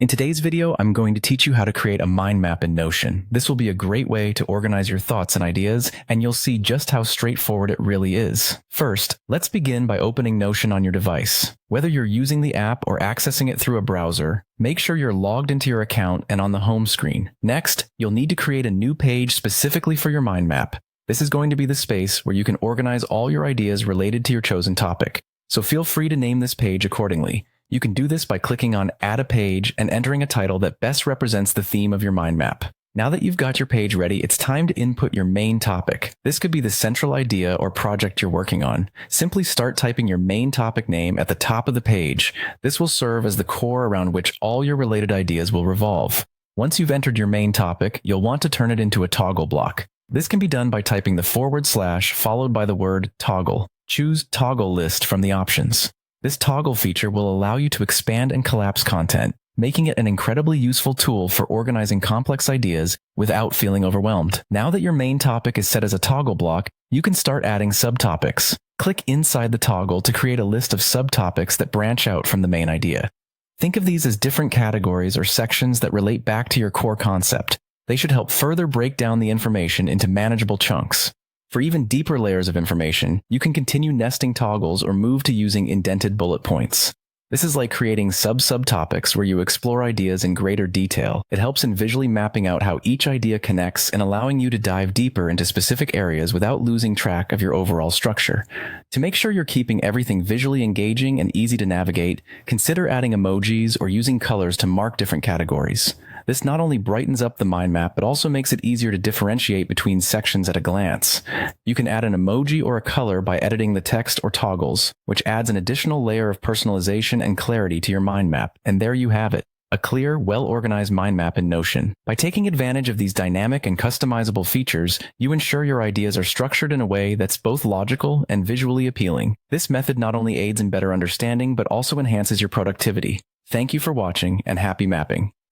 In today's video, I'm going to teach you how to create a mind map in Notion. This will be a great way to organize your thoughts and ideas, and you'll see just how straightforward it really is. First, let's begin by opening Notion on your device. Whether you're using the app or accessing it through a browser, make sure you're logged into your account and on the home screen. Next, you'll need to create a new page specifically for your mind map. This is going to be the space where you can organize all your ideas related to your chosen topic. So feel free to name this page accordingly. You can do this by clicking on Add a Page and entering a title that best represents the theme of your mind map. Now that you've got your page ready, it's time to input your main topic. This could be the central idea or project you're working on. Simply start typing your main topic name at the top of the page. This will serve as the core around which all your related ideas will revolve. Once you've entered your main topic, you'll want to turn it into a toggle block. This can be done by typing the / followed by the word toggle. Choose Toggle List from the options. This toggle feature will allow you to expand and collapse content, making it an incredibly useful tool for organizing complex ideas without feeling overwhelmed. Now that your main topic is set as a toggle block, you can start adding subtopics. Click inside the toggle to create a list of subtopics that branch out from the main idea. Think of these as different categories or sections that relate back to your core concept. They should help further break down the information into manageable chunks. For even deeper layers of information, you can continue nesting toggles or move to using indented bullet points. This is like creating subtopics where you explore ideas in greater detail. It helps in visually mapping out how each idea connects and allowing you to dive deeper into specific areas without losing track of your overall structure. To make sure you're keeping everything visually engaging and easy to navigate, consider adding emojis or using colors to mark different categories. This not only brightens up the mind map, but also makes it easier to differentiate between sections at a glance. You can add an emoji or a color by editing the text or toggles, which adds an additional layer of personalization and clarity to your mind map. And there you have it, a clear, well-organized mind map in Notion. By taking advantage of these dynamic and customizable features, you ensure your ideas are structured in a way that's both logical and visually appealing. This method not only aids in better understanding, but also enhances your productivity. Thank you for watching, and happy mapping.